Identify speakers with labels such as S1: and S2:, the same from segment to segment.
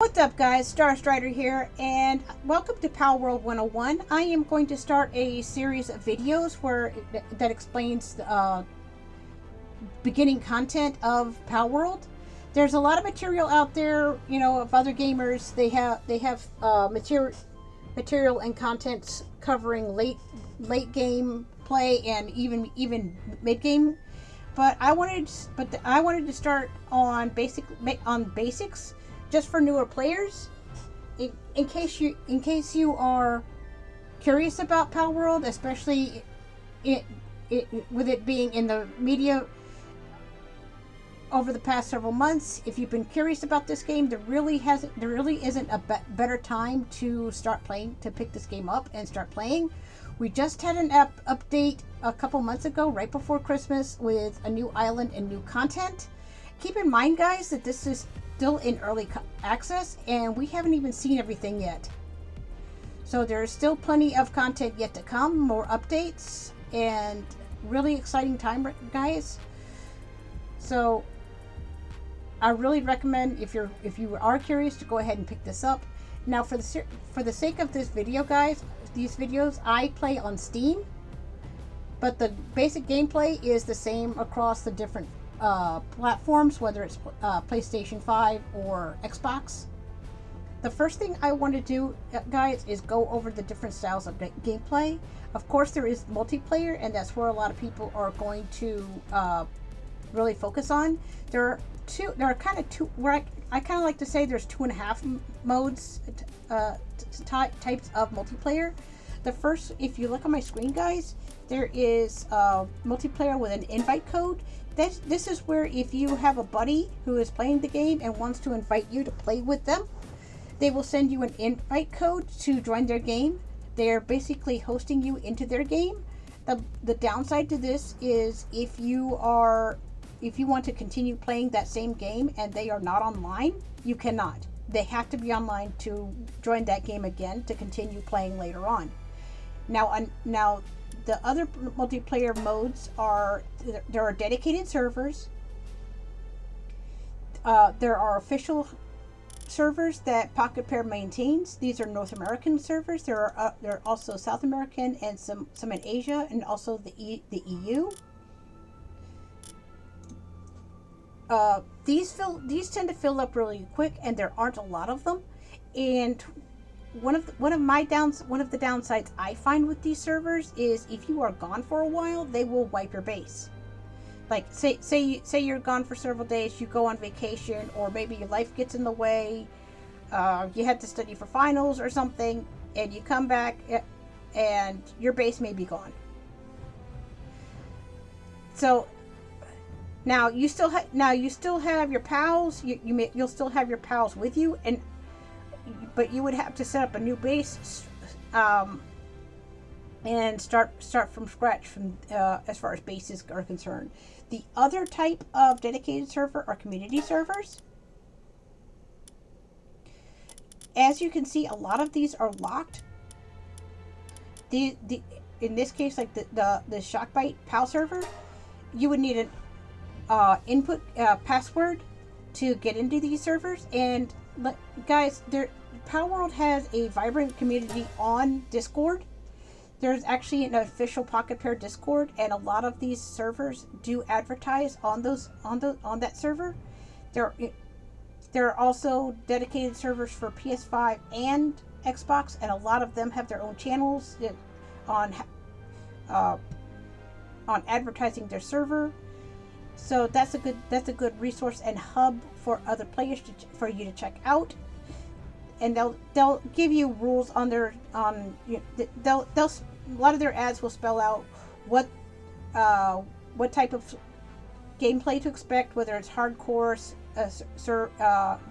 S1: What's up guys, Star Strider here, and welcome to Palworld 101. I am going to start a series of videos that explains the beginning content of Palworld. There's a lot of material out there, of other gamers. They have material and contents covering late game play and even mid game. But I wanted to start on basics just for newer players, in case you are curious about Palworld, especially with it being in the media over the past several months. If you've been curious about this game, there really isn't a better time to pick this game up and start playing. We just had an update a couple months ago, right before Christmas, with a new island and new content. Keep in mind, guys, that this is still in early access and we haven't even seen everything yet. So there's still plenty of content yet to come, more updates, and really exciting time, guys. So I really recommend, if you are curious, to go ahead and pick this up. Now, for the sake of this video, guys, these videos I play on Steam, but the basic gameplay is the same across the different platforms, whether it's PlayStation 5 or Xbox. The first thing I want to do, guys, is go over the different styles of gameplay. Of course, there is multiplayer, and that's where a lot of people are going to really focus on. There are kind of two, where I kind of like to say there's 2.5 modes, types of multiplayer. The first, if you look on my screen, guys, there is multiplayer with an invite code. This is where, if you have a buddy who is playing the game and wants to invite you to play with them, they will send you an invite code to join their game. They are basically hosting you into their game. The downside to this is if you want to continue playing that same game and they are not online, you cannot. They have to be online to join that game again to continue playing later on. Now, the other multiplayer modes there are dedicated servers. There are official servers that Pocket Pair maintains. These are North American servers. There are also South American and some in Asia, and also the EU. These tend to fill up really quick, and there aren't a lot of them. And one of the downsides I find with these servers is if you are gone for a while, they will wipe your base. Like say you're gone for several days, you go on vacation, or maybe your life gets in the way, you had to study for finals or something, and you come back and your base may be gone. So now you still have your pals. You'll still have your pals with you, but you would have to set up a new base and start from scratch as far as bases are concerned. The other type of dedicated server are community servers. As you can see, a lot of these are locked. In this case, like the Shockbite PAL server, you would need an input password to get into these servers. And guys, Palworld has a vibrant community on Discord. There's actually an official Pocket Pair Discord, and a lot of these servers do advertise on that server. There are also dedicated servers for PS5 and Xbox, and a lot of them have their own channels on advertising their server. So that's a good resource and hub for other players for you to check out. And they'll give you rules on their a lot of their ads will spell out what type of gameplay to expect, whether it's hardcore,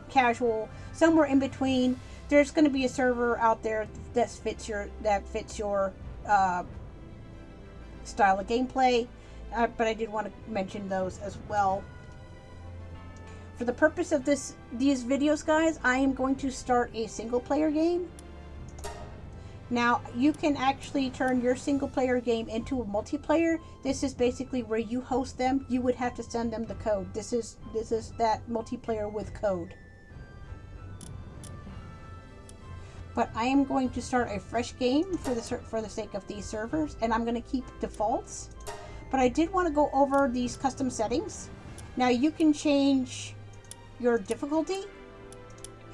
S1: casual, somewhere in between. There's going to be a server out there that fits your style of gameplay, but I did want to mention those as well. For the purpose of these videos, guys, I am going to start a single player game. Now, you can actually turn your single player game into a multiplayer. This is basically where you host them. You would have to send them the code. This is that multiplayer with code. but I am going to start a fresh game for the sake of these servers, and I'm going to keep defaults. But I did want to go over these custom settings. Now you can change your difficulty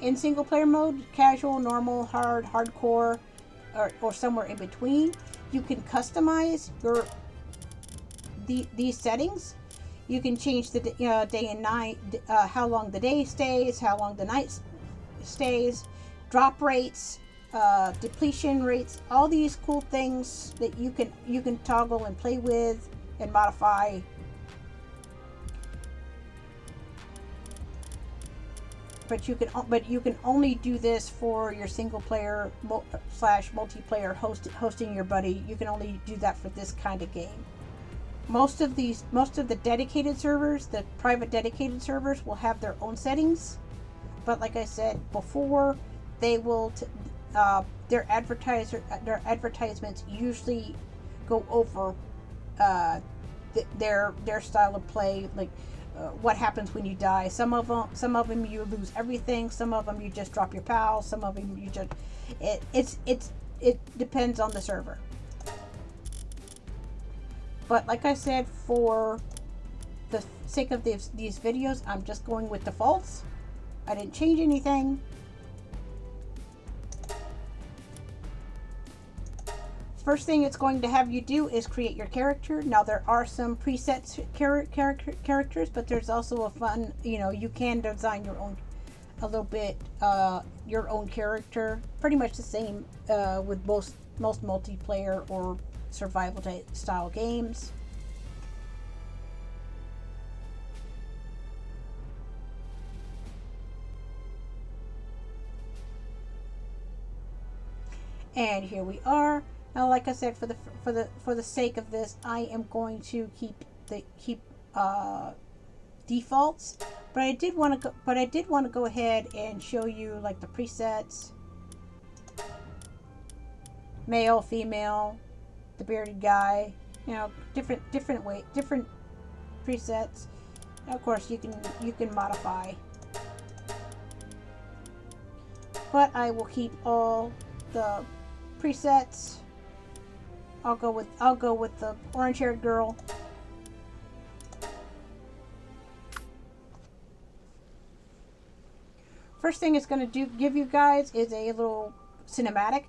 S1: in single player mode: casual, normal, hard, hardcore, or somewhere in between. You can customize these settings. You can change the day and night, how long the day stays, how long the night stays, drop rates, depletion rates, all these cool things that you can toggle and play with and modify. But you can only do this for your single player slash multiplayer hosting your buddy. You can only do that for this kind of game. Most of the dedicated servers, the private dedicated servers, will have their own settings. But like I said before, they will their advertisements usually go over their style of play, like what happens when you die. Some of them you lose everything. Some of them you just drop your pal. Some of them you just it depends on the server. But like I said, for the sake of these videos, I'm just going with defaults. I didn't change anything. First thing it's going to have you do is create your character. Now there are some presets characters, but there's also a fun, you can design your own, a little bit, your own character. Pretty much the same with most multiplayer or survival style games. And here we are. Now, like I said, for the sake of this, I am going to keep defaults. But I did want to go ahead and show you like the presets: male, female, the bearded guy. Different presets. And of course, you can modify. But I will keep all the presets. I'll go with the orange-haired girl. First thing it's going to give you guys is a little cinematic.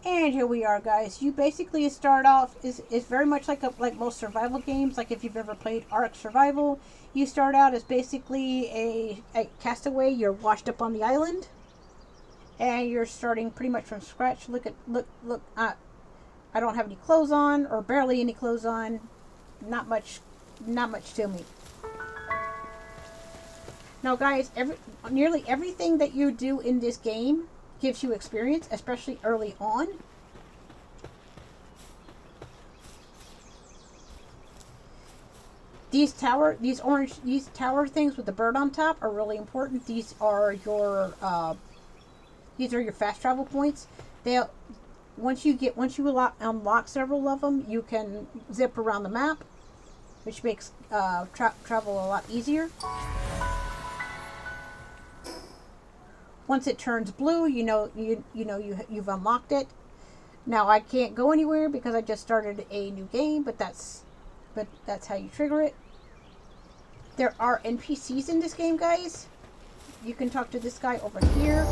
S1: And here we are, guys. You basically start off is very much like most survival games. Like if you've ever played Ark Survival, you start out as basically a castaway. You're washed up on the island, and you're starting pretty much from scratch. Look. I don't have any clothes on, or barely any clothes on. Not much to me. Now, guys, nearly everything that you do in this game gives you experience, especially early on. These tower things with the bird on top are really important. These are your fast travel points. Once you unlock several of them, you can zip around the map, which makes travel a lot easier. Once it turns blue, you've unlocked it. Now I can't go anywhere because I just started a new game, but that's how you trigger it. There are NPCs in this game, guys. You can talk to this guy over here.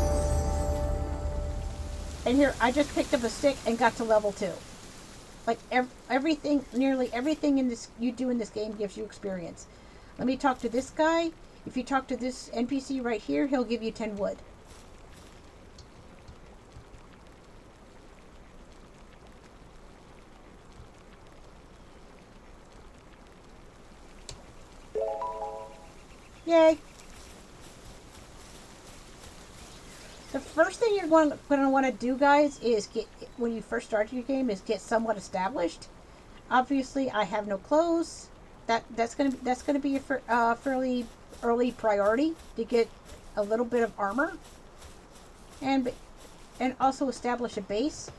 S1: And here, I just picked up a stick and got to level 2. Like nearly everything you do in this game gives you experience. Let me talk to this guy. If you talk to this NPC right here, he'll give you 10 wood. Yay! first thing you're going to want to do, guys, is get, when you first start your game, is get somewhat established. Obviously, I have no clothes. That's gonna be a fairly early priority to get a little bit of armor, and also establish a base.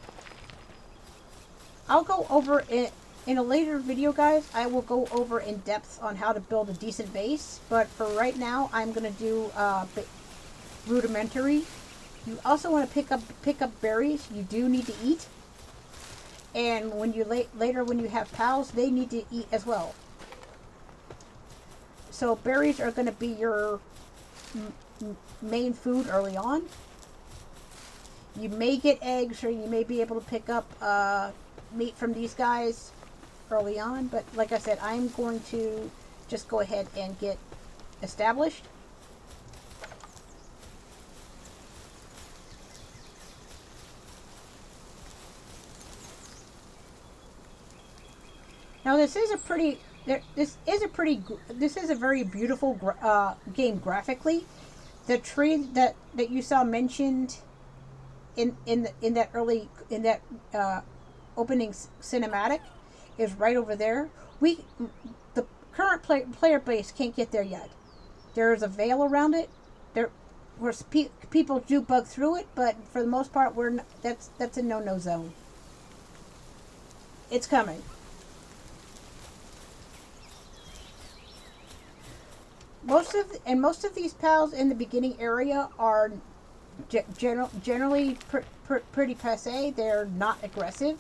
S1: I'll go over it in a later video, guys. I will go over in depth on how to build a decent base, but for right now, I'm gonna do rudimentary. You also want to pick up berries. You do need to eat, and when you later when you have pals, they need to eat as well. So berries are going to be your main food early on. You may get eggs, or you may be able to pick up meat from these guys early on, but like I said, I'm going to just go ahead and get established. Now this is a very beautiful game graphically. The tree that you saw mentioned in that opening cinematic is right over there. The current player base can't get there yet. There's a veil around it. Where people do bug through it, but for the most part, that's a no zone. It's coming. Most of these pals in the beginning area are generally pretty passe. They're not aggressive.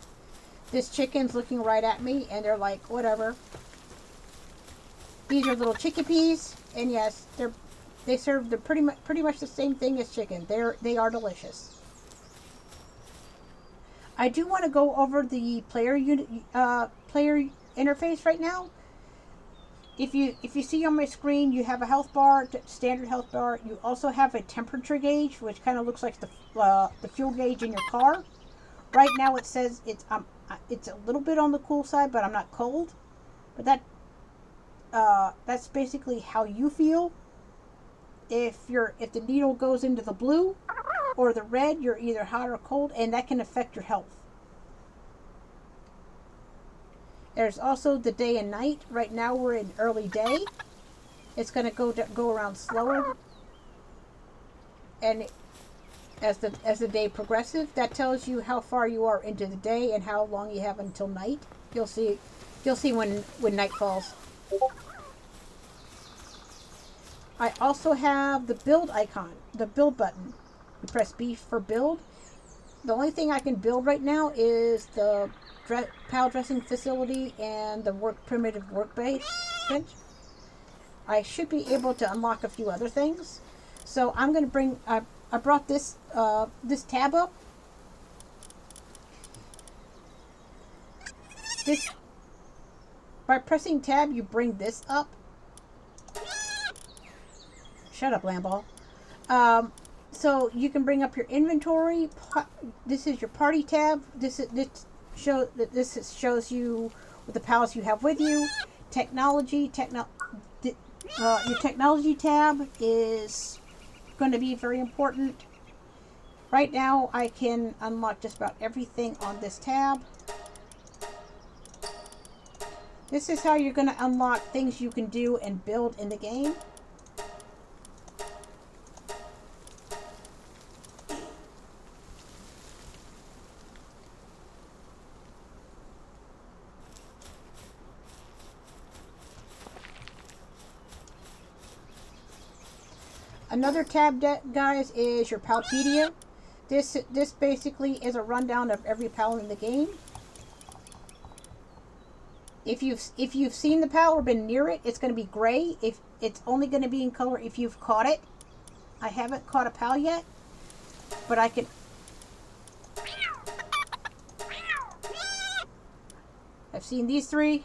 S1: This chicken's looking right at me, and they're like, whatever. These are little chickadees, and yes, they serve pretty much the same thing as chicken. They are delicious. I do want to go over the player interface right now. If you see on my screen, you have a health bar, standard health bar. You also have a temperature gauge, which kind of looks like the fuel gauge in your car. Right now, it says it's a little bit on the cool side, but I'm not cold. But that's basically how you feel. If the needle goes into the blue or the red, you're either hot or cold, and that can affect your health. There's also the day and night. Right now we're in early day. It's going to go around slower, and as the day progresses, that tells you how far you are into the day and how long you have until night. You'll see when night falls. I also have the build icon, the build button. You press B for build. The only thing I can build right now is the pal dressing facility and the primitive workbench. I should be able to unlock a few other things. So I'm going to bring. I brought this tab up. By pressing tab, you bring this up. Shut up, Lamball. So you can bring up your inventory. This is your party tab. This shows you the pals you have with you. Technology. Your technology tab is going to be very important. Right now, I can unlock just about everything on this tab. This is how you're going to unlock things you can do and build in the game. Another tab, guys, is your Palpedia. This basically is a rundown of every pal in the game. If you've seen the pal or been near it, it's going to be gray. If it's only going to be in color if you've caught it. I haven't caught a pal yet, but I can. I've seen these three.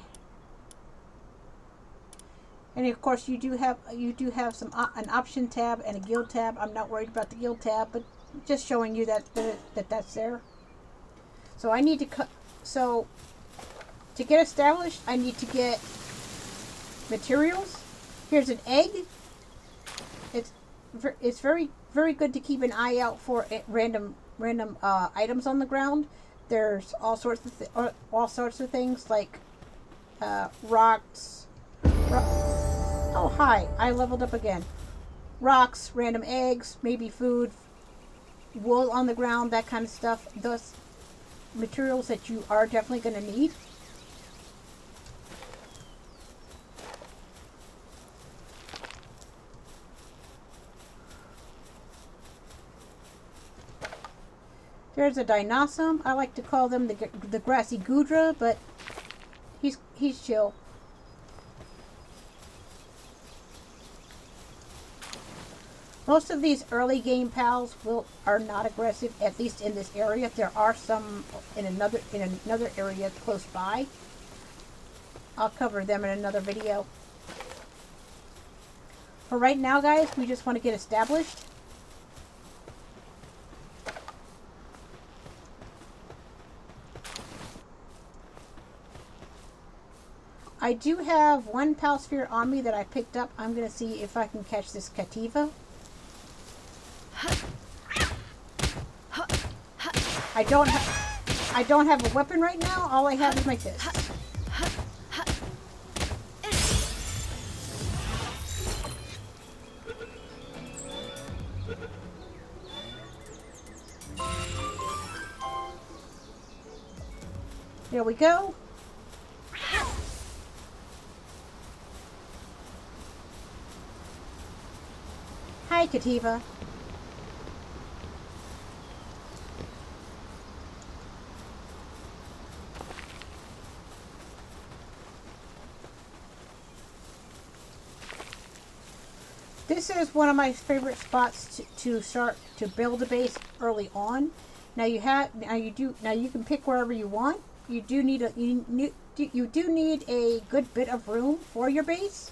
S1: And of course, you do have an option tab and a guild tab. I'm not worried about the guild tab, but just showing you that's there. So I need to cut. So to get established, I need to get materials. Here's an egg. It's very very good to keep an eye out for random items on the ground. There's all sorts of things like rocks. Oh hi! I leveled up again. Rocks, random eggs, maybe food, wool on the ground, that kind of stuff. Those materials that you are definitely going to need. There's a dinosaur. I like to call them the grassy gudra, but he's chill. Most of these early game pals are not aggressive, at least in this area. There are some in another area close by. I'll cover them in another video. For right now, guys, we just want to get established. I do have one pal sphere on me that I picked up. I'm going to see if I can catch this Cativa. I don't have a weapon right now. All I have is my fist. There we go. Hi, Cativa. This is one of my favorite spots to start to build a base early on. Now you can pick wherever you want. You do need a good bit of room for your base.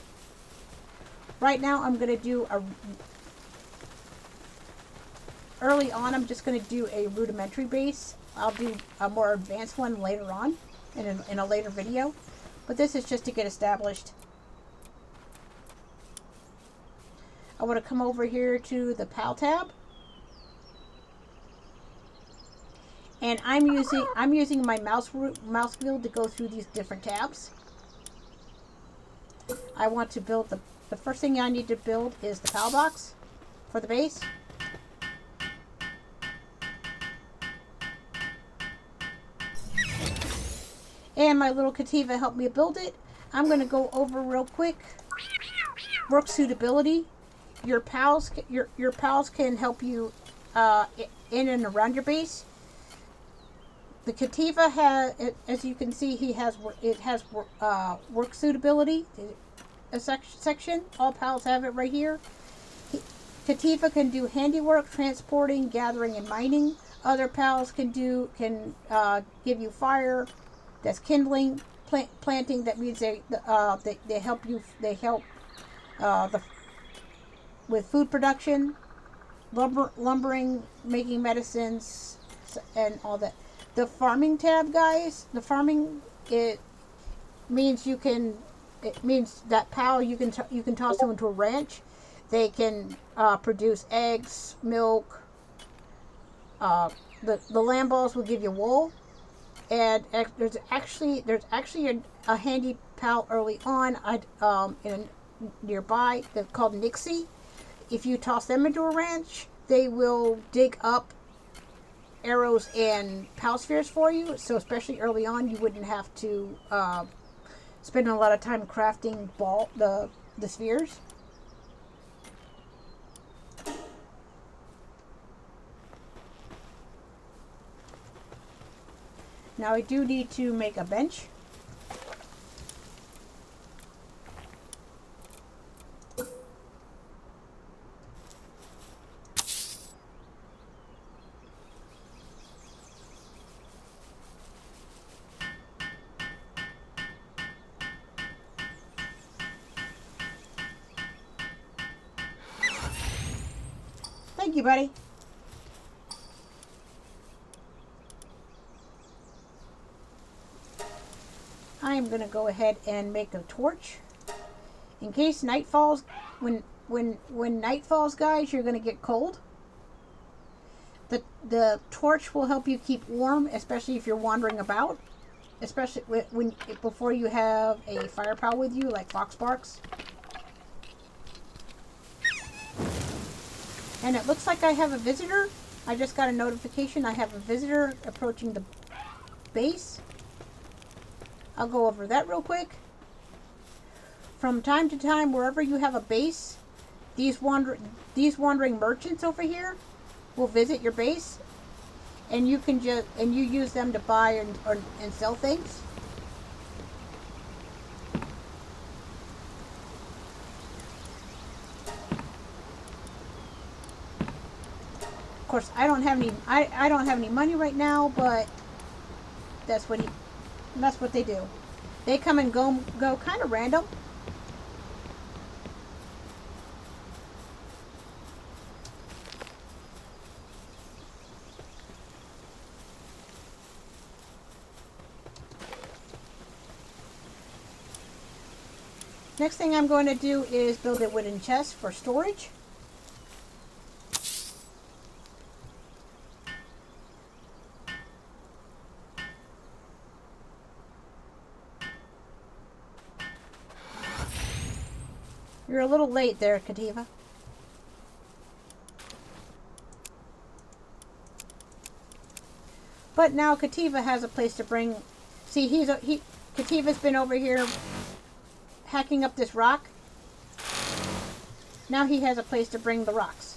S1: Right now I'm going to do early on I'm just going to do a rudimentary base. I'll do a more advanced one later on in a later video. But this is just to get established. I want to come over here to the PAL tab. And I'm using my mouse wheel to go through these different tabs. I want to build the first thing I need to build is the PAL box for the base. And my little Cativa helped me build it. I'm going to go over real quick. Work suitability. Your pals can help you in and around your base. The Cativa has, as you can see, it has work suitability, a section. All pals have it right here. Cativa can do handiwork, transporting, gathering, and mining. Other pals can give you fire. That's kindling, planting. That means they help you. They help with food production, lumbering, making medicines, and all that. The farming tab, guys. The farming, it means that pal you can toss them into a ranch. They can produce eggs, milk. The lamb balls will give you wool. And there's actually a handy pal early on nearby that's called Nixie. If you toss them into a ranch, they will dig up arrows and pal spheres for you. So especially early on, you wouldn't have to spend a lot of time crafting the spheres. Now I do need to make a bench. Thank you, buddy. I'm going to go ahead and make a torch. In case night falls, when night falls, guys, you're going to get cold. The torch will help you keep warm, especially if you're wandering about. Especially when before you have a firepower with you, like fox barks. And it looks like I have a visitor. I just got a notification. I have a visitor approaching the base. I'll go over that real quick. From time to time, wherever you have a base, these wandering merchants over here will visit your base, and you can you use them to buy and sell things. Of course, I don't have any money right now, but that's what they do. They come and go kind of random. Next thing I'm going to do is build a wooden chest for storage. You're a little late there, Kativa. But now Kativa has a place to bring. See, Kativa's been over here hacking up this rock. Now he has a place to bring the rocks.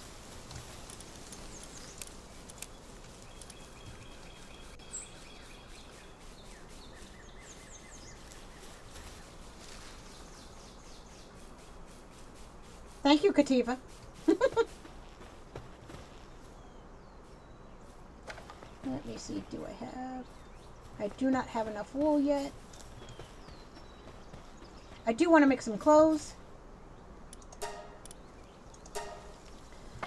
S1: Thank you, Kativa. Let me see, do I have... I do not have enough wool yet. I do want to make some clothes.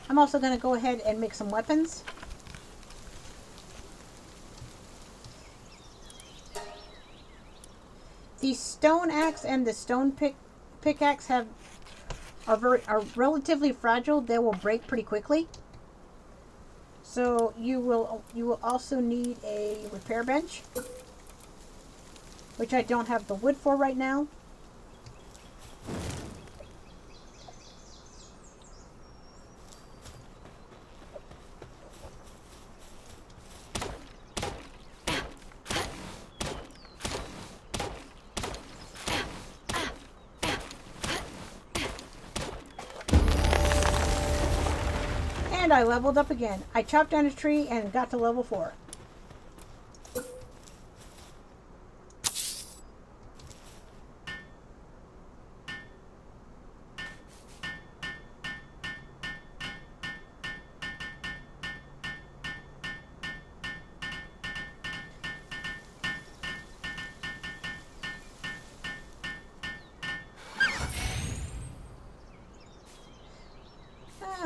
S1: I'm also going to go ahead and make some weapons. The stone axe and the stone pickaxe are relatively fragile. They will break pretty quickly. So you will also need a repair bench, which I don't have the wood for right now. And I leveled up again. I chopped down a tree and got to level 4.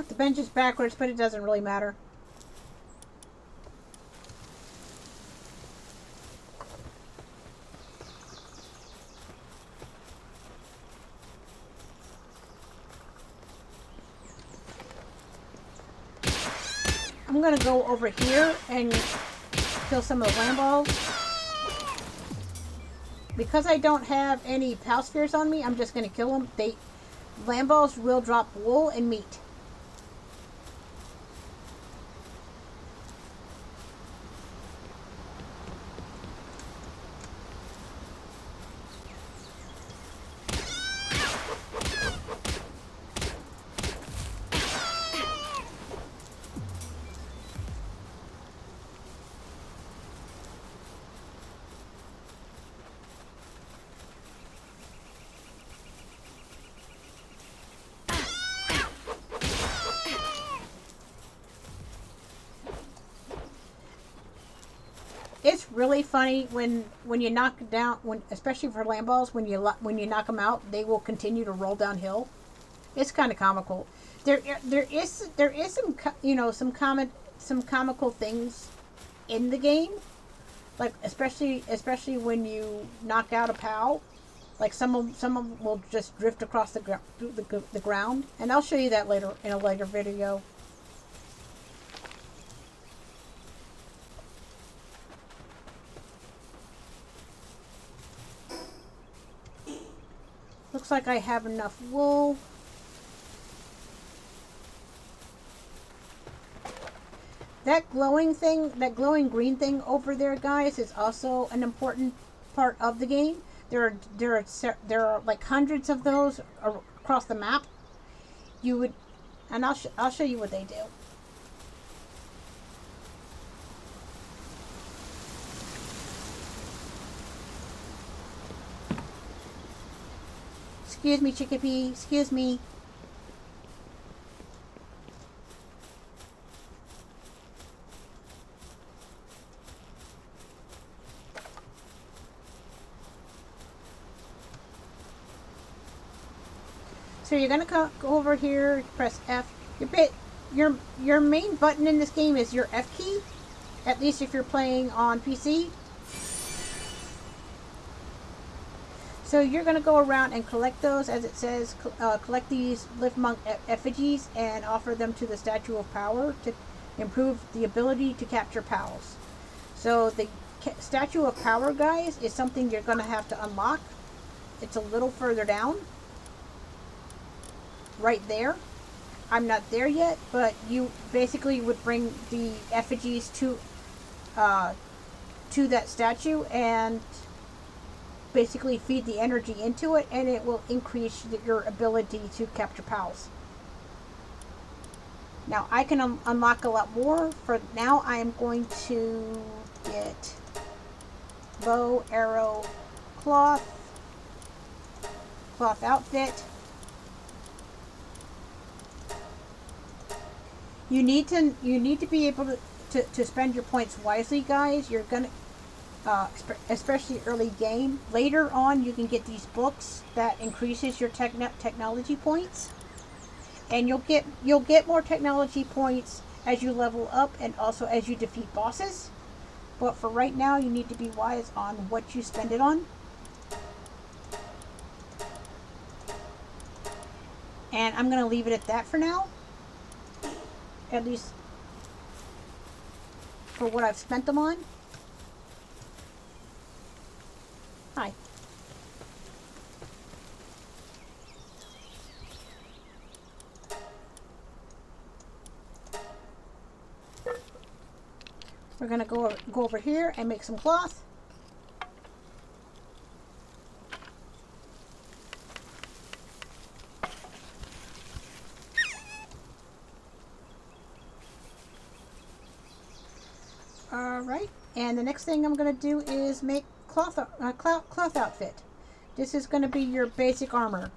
S1: The bench is backwards, but it doesn't really matter. I'm going to go over here and kill some of the land balls. Because I don't have any pal spheres on me, I'm just going to kill them. Land balls will drop wool and meat. It's really funny when you knock down, especially for land balls, when you knock them out, they will continue to roll downhill. It's kind of comical. There is some comical things in the game, like especially when you knock out a pal, like some of them will just drift across the ground, and I'll show you that later in a later video. looks like I have enough wool. That glowing thing, that glowing green thing over there, guys, is also an important part of the game. There are like hundreds of those across the map. You would, and I'll show you what they do. Excuse me, Chickapee. Excuse me. So you're gonna go over here, press F. Your main button in this game is your F key, at least if you're playing on PC. So you're gonna go around and collect those, as it says, collect these Lift Monk effigies and offer them to the Statue of Power to improve the ability to capture pals. So the Statue of Power, guys, is something you're gonna have to unlock. It's a little further down. Right there. I'm not there yet, but you basically would bring the effigies to that statue and basically feed the energy into it, and it will increase your ability to capture pals. Now I can unlock a lot more. For now, I am going to get bow, arrow, cloth outfit. You need to be able to spend your points wisely, guys. You're gonna, especially early game. Later on, you can get these books that increases your technology points, and you'll get more technology points as you level up and also as you defeat bosses. But for right now, you need to be wise on what you spend it on. And I'm gonna leave it at that for now. At least for what I've spent them on. Hi. We're gonna go over here and make some cloth. Alright, and the next thing I'm going to do is make cloth outfit. This is going to be your basic armor.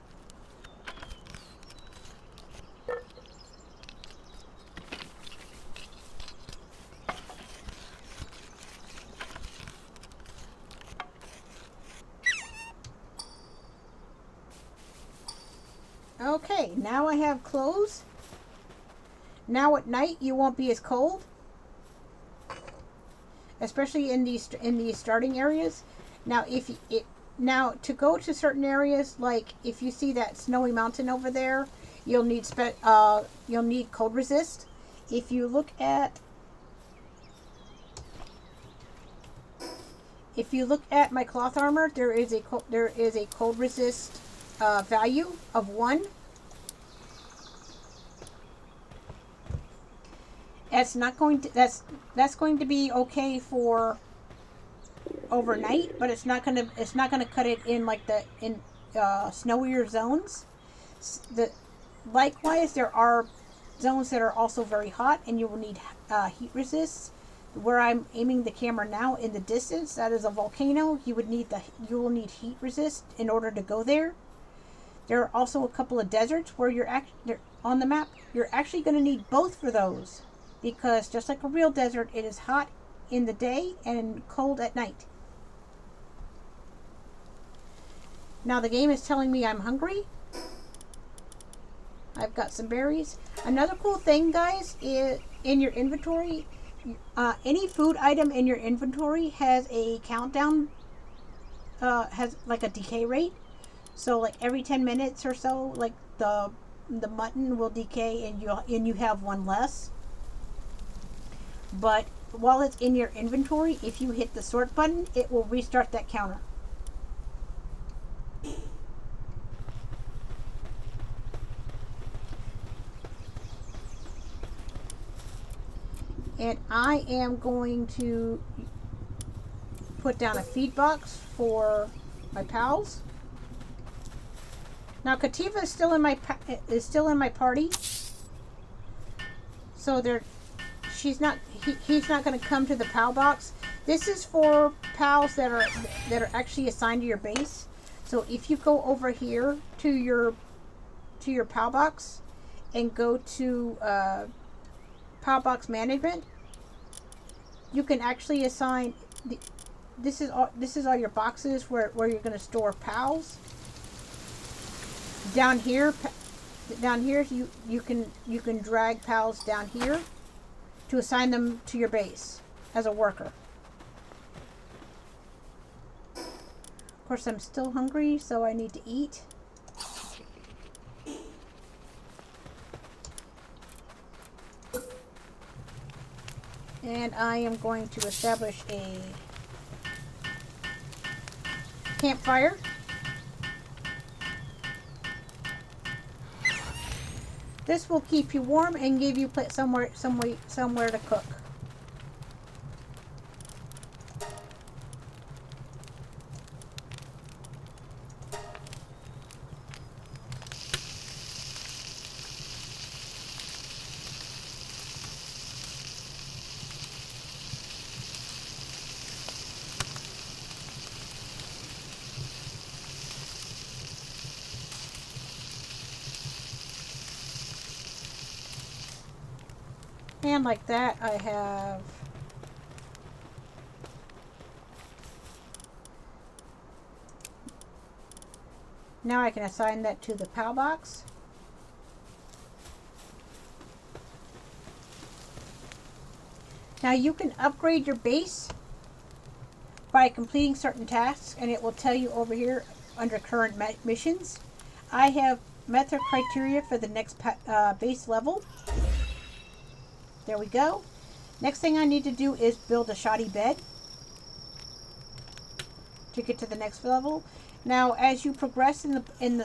S1: Okay, now I have clothes. Now at night you won't be as cold, especially in these starting areas. Now to go to certain areas, like if you see that snowy mountain over there, you'll need cold resist. If you look at my cloth armor, there is a cold resist value of 1. That's going to be okay for overnight, but it's not gonna cut it in like snowier zones. Likewise, there are zones that are also very hot, and you will need heat resist. Where I'm aiming the camera now in the distance, that is a volcano. You will need heat resist in order to go there. There are also a couple of deserts where on the map. You're actually going to need both for those, because just like a real desert, it is hot in the day and cold at night. Now the game is telling me I'm hungry. I've got some berries. Another cool thing, guys, is in your inventory, any food item in your inventory has a countdown, has like a decay rate. So like every 10 minutes or so, like the mutton will decay and you have one less. But while it's in your inventory, if you hit the sort button, it will restart that counter. And I am going to put down a feed box for my pals. Now Kativa is still in my party, so he's not going to come to the pal box. This is for pals that are actually assigned to your base. So if you go over here to your pal box and go to pal box management, you can actually assign this is all your boxes where you're going to store pals. Down here you can drag pals down here to assign them to your base as a worker. Of course, I'm still hungry, so I need to eat. And I am going to establish a campfire. This will keep you warm and give you somewhere to cook. And like that, I have now I can assign that to the PAL box. Now you can upgrade your base by completing certain tasks, and it will tell you over here under current missions. I have met the criteria for the next base level. There we go. Next thing I need to do is build a shoddy bed to get to the next level. Now, as you progress in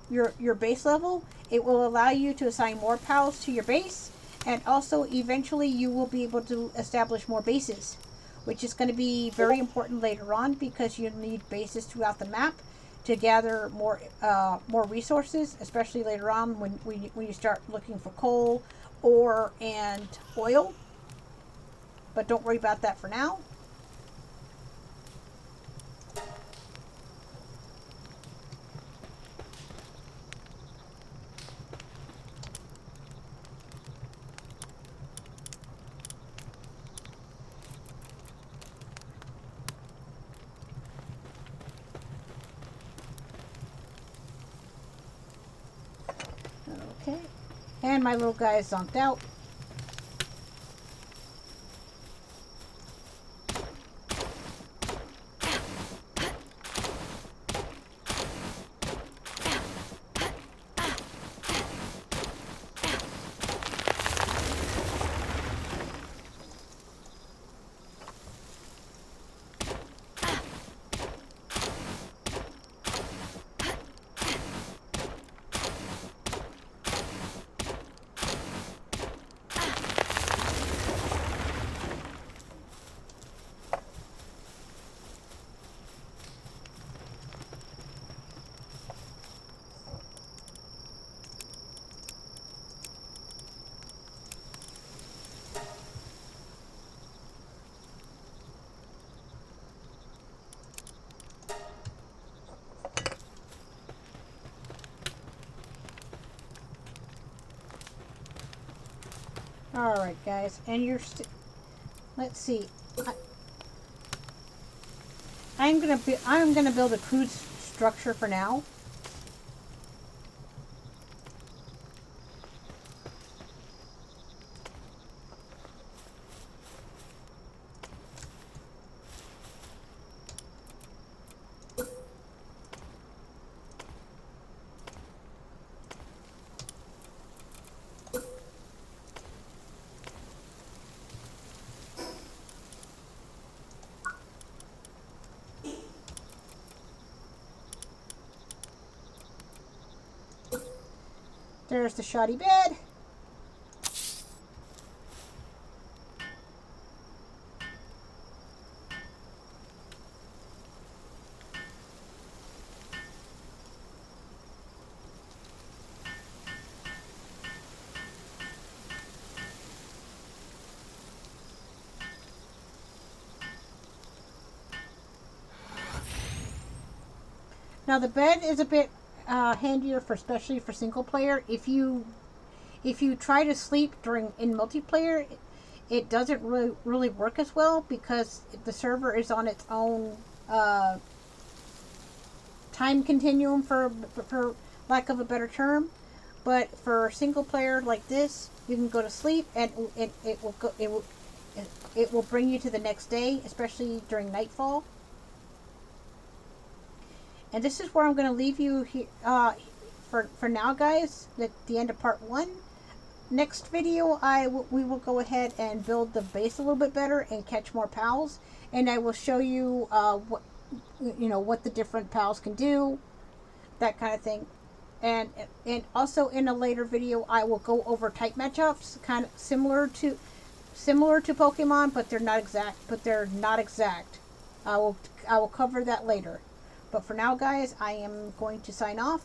S1: your base level, it will allow you to assign more pals to your base, and also eventually you will be able to establish more bases, which is going to be very important later on because you need bases throughout the map to gather more resources, especially later on when you start looking for coal, ore, and oil. But don't worry about that for now. Okay, and my little guy is zonked out. All right, guys, and let's see. I'm gonna build a crude structure for now. There's the shoddy bed. Now the bed is a bit handier for, especially for single player. If you try to sleep in multiplayer, it doesn't really work as well because the server is on its own time continuum, for lack of a better term. But for single player like this, you can go to sleep and it will bring you to the next day, especially during nightfall. And this is where I'm going to leave you here, for now, guys. At the end of part 1. Next video, we will go ahead and build the base a little bit better and catch more pals, and I will show you what the different pals can do, that kind of thing. And also in a later video, I will go over type matchups, kind of similar to Pokemon, but they're not exact. I will cover that later. But for now, guys, I am going to sign off.